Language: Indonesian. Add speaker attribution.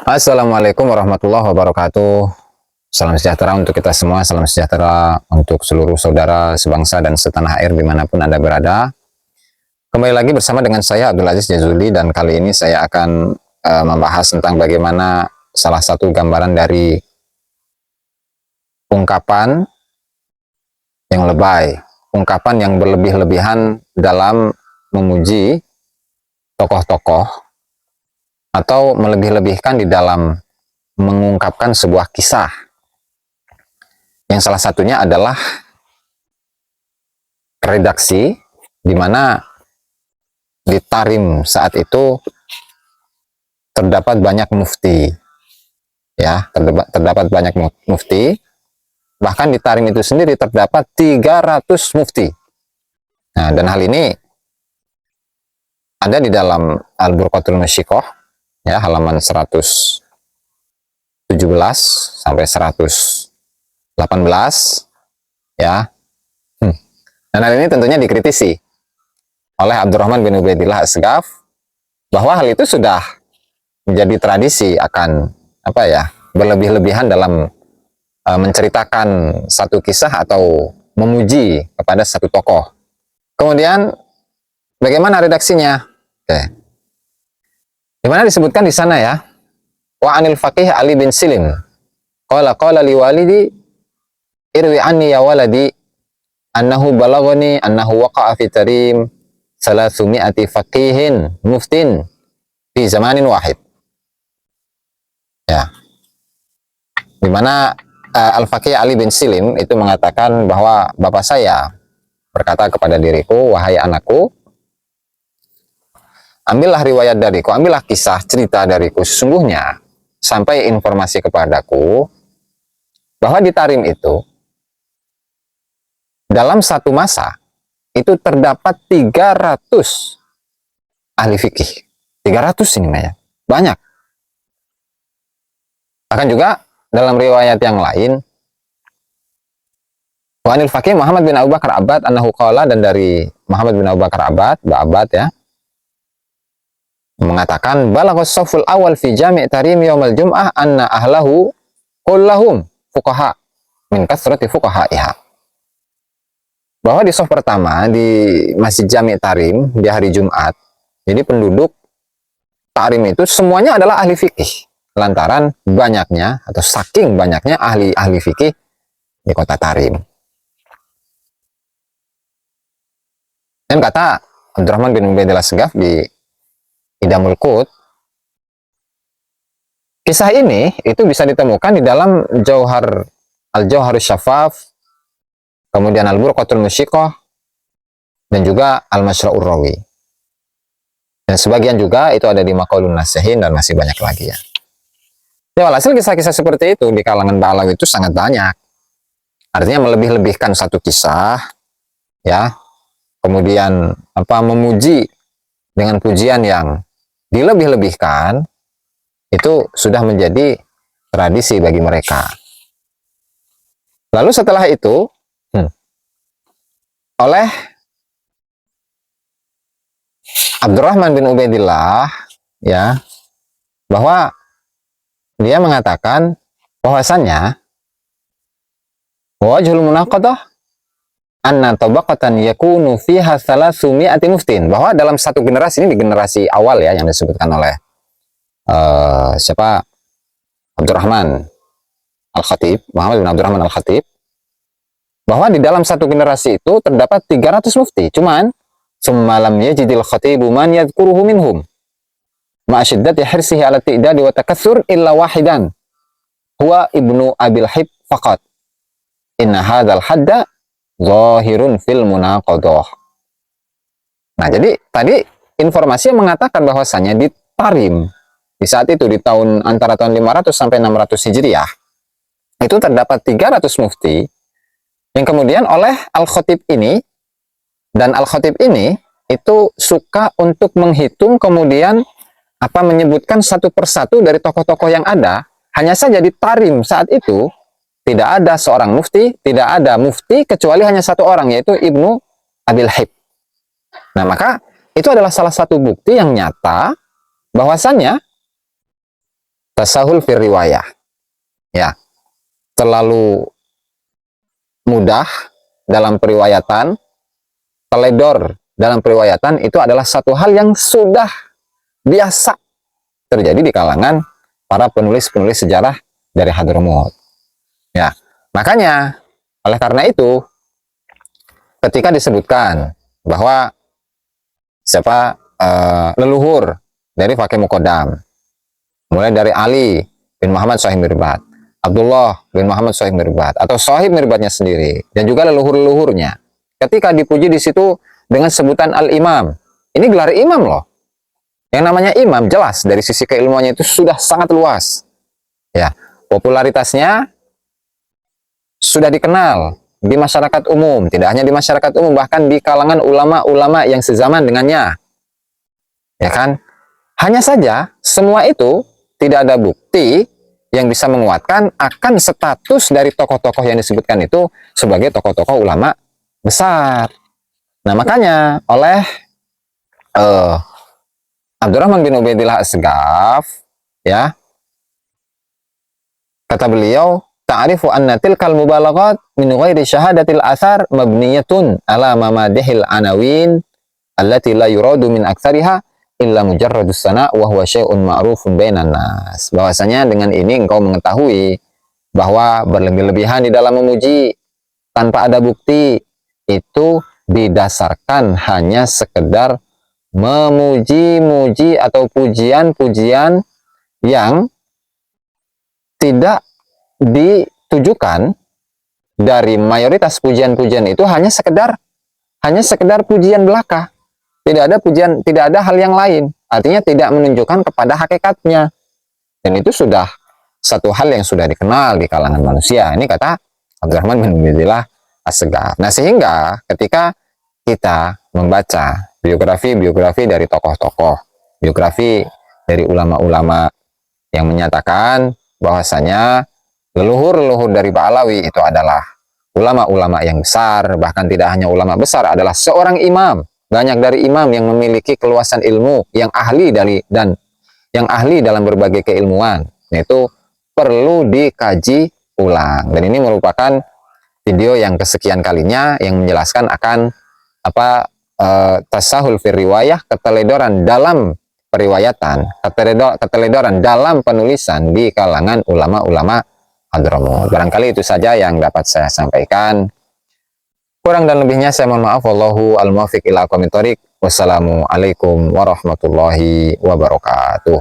Speaker 1: Assalamualaikum warahmatullahi wabarakatuh. Salam sejahtera untuk kita semua, salam sejahtera untuk seluruh saudara sebangsa dan setanah air dimanapun Anda berada. Kembali lagi bersama dengan saya Abdul Aziz Jazuli, dan kali ini saya akan membahas tentang bagaimana salah satu gambaran dari ungkapan yang lebay, ungkapan yang berlebih-lebihan dalam memuji tokoh-tokoh atau melebih-lebihkan di dalam mengungkapkan sebuah kisah. Yang salah satunya adalah redaksi, di mana di Tarim saat itu terdapat banyak mufti, ya, terdapat banyak mufti. Bahkan di Tarim itu sendiri terdapat 300 mufti. Nah, dan hal ini ada di dalam Al-Burqatul Musyikoh, ya, halaman 117 sampai 118, ya. Dan hal ini tentunya dikritisi oleh Abdurrahman bin Ubaidillah As-Sagaf, bahwa hal itu sudah menjadi tradisi akan berlebih-lebihan dalam menceritakan satu kisah atau memuji kepada satu tokoh. Kemudian bagaimana redaksinya? Oke. Dimana disebutkan di sana, ya, wa anil faqih Ali bin Silim qala li walidi irwi anni ya waladi annahu balagoni annahu waqa'a fi Tarim 300 faqihin muftin fi zamanin wahid. Ya. Di mana Al-Faqih Ali bin Silim itu mengatakan bahwa bapak saya berkata kepada diriku, wahai anakku, ambillah riwayat dariku, ambillah kisah cerita dariku, sesungguhnya sampai informasi kepadaku bahwa di Tarim itu dalam satu masa itu terdapat 300 ahli fikih. 300 ini, ya, banyak. Bahkan juga dalam riwayat yang lain, wa anil faqih Muhammad bin Abu Bakar Abbad annahu qala, dan dari Muhammad bin Abu Bakar Abbad, ya, mengatakan balaghas saful awal fi jami' Tarim yaumal jum'ah anna ahlahu kullahum fuqaha min kasrati fuqahaiha. Bahwa di saf pertama di Masjid Jami' Tarim di hari Jumat, jadi penduduk Tarim itu semuanya adalah ahli fikih, lantaran banyaknya atau saking banyaknya ahli fikih di kota Tarim. Dan kata Abdurrahman bin Ubaidillah As-Sagaf di Idamul Qut, kisah ini itu bisa ditemukan di dalam Al-Jauharus Syafaf, kemudian Al-Burqatul Musyikoh, dan juga Al-Masyra'ur Rawi. Dan sebagian juga itu ada di Maqalun Nasihin, dan masih banyak lagi, ya. Ya, walhasil kisah-kisah seperti itu di kalangan balaghah itu sangat banyak. Artinya melebih-lebihkan satu kisah, ya. Kemudian memuji dengan pujian yang dilebih-lebihkan, itu sudah menjadi tradisi bagi mereka. Lalu setelah itu oleh Abdurrahman bin Ubaidillah, ya, bahwa dia mengatakan bahwasannya wajhul munaqadah anna tabaqatan yakunu fiha 300 muftin, bahwa dalam satu generasi ini, di generasi awal, ya, yang disebutkan oleh Abdurrahman Al-Khatib, Muhammad bin Abdurrahman Al-Khatib, bahwa di dalam satu generasi itu terdapat 300 mufti. Cuman summalam yajidil khatibu man yadhkuruhu minhum ma'asyiddati hirsihi ala ti'dadi wa takatsur illa wahidan huwa ibnu abil hib faqat inna hadzal hadda zahirun fil munaqadah. Nah, jadi tadi informasi yang mengatakan bahwasanya di Tarim di saat itu, di tahun antara tahun 500 sampai 600 Hijriah, itu terdapat 300 mufti yang kemudian oleh Al-Khatib ini, dan Al-Khatib ini itu suka untuk menghitung, kemudian menyebutkan satu persatu dari tokoh-tokoh yang ada. Hanya saja di Tarim saat itu tidak ada seorang mufti, tidak ada mufti kecuali hanya satu orang, yaitu Ibnu Abil Hib. Nah, maka itu adalah salah satu bukti yang nyata bahwasannya tasahul fir riwayah. Ya, terlalu mudah dalam periwayatan, teledor dalam periwayatan itu adalah satu hal yang sudah biasa terjadi di kalangan para penulis-penulis sejarah dari Hadramaut. Ya, makanya oleh karena itu ketika disebutkan bahwa leluhur dari Fakih Muqaddam, mulai dari Ali bin Muhammad Sahib Mirbat, Abdullah bin Muhammad Sahib Mirbat, atau Sahib Mirbatnya sendiri, dan juga leluhur-leluhurnya, ketika dipuji di situ dengan sebutan Al-Imam, ini gelar imam loh. Yang namanya imam jelas dari sisi keilmuannya itu sudah sangat luas. Ya, popularitasnya sudah dikenal di masyarakat umum, tidak hanya di masyarakat umum, bahkan di kalangan ulama-ulama yang sezaman dengannya. Ya kan? Hanya saja semua itu tidak ada bukti yang bisa menguatkan akan status dari tokoh-tokoh yang disebutkan itu sebagai tokoh-tokoh ulama besar. Nah, makanya oleh Abdurrahman bin Ubaidillah As-Segaf, ya, kata beliau, ta'rifu anna tilkal mubalaghat min ghairi syahadatil athar mabniyatun ala mamadihil anawin allati la yuradu min aktsariha illa mujarradus sana wa huwa syai'un ma'rufun bainan nas. Bahwasanya dengan ini engkau mengetahui bahwa berlebih-lebihan di dalam memuji tanpa ada bukti itu didasarkan hanya sekedar memuji-muji atau pujian-pujian yang tidak ditujukan dari mayoritas pujian-pujian itu hanya sekedar pujian belaka. Tidak ada pujian, tidak ada hal yang lain. Artinya tidak menunjukkan kepada hakikatnya. Dan itu sudah satu hal yang sudah dikenal di kalangan manusia. Ini kata Abdurrahman bin Ubaidillah As-Segaf. Nah, sehingga ketika kita membaca biografi dari tokoh-tokoh, biografi dari ulama-ulama yang menyatakan bahwasanya leluhur-leluhur dari Ba'alawi itu adalah ulama-ulama yang besar, bahkan tidak hanya ulama besar, adalah seorang imam. Banyak dari imam yang memiliki keluasan ilmu, yang ahli dalam berbagai keilmuan. Itu perlu dikaji ulang. Dan ini merupakan video yang kesekian kalinya yang menjelaskan akan tasahul fir riwayah, keteledoran dalam periwayatan, keteledoran dalam penulisan di kalangan ulama-ulama Hadramaut. Barangkali itu saja yang dapat saya sampaikan. Kurang dan lebihnya saya mohon maaf. Wallahu al-muwaffiq ila aqwamit thoriq. Wassalamualaikum warahmatullahi wabarakatuh.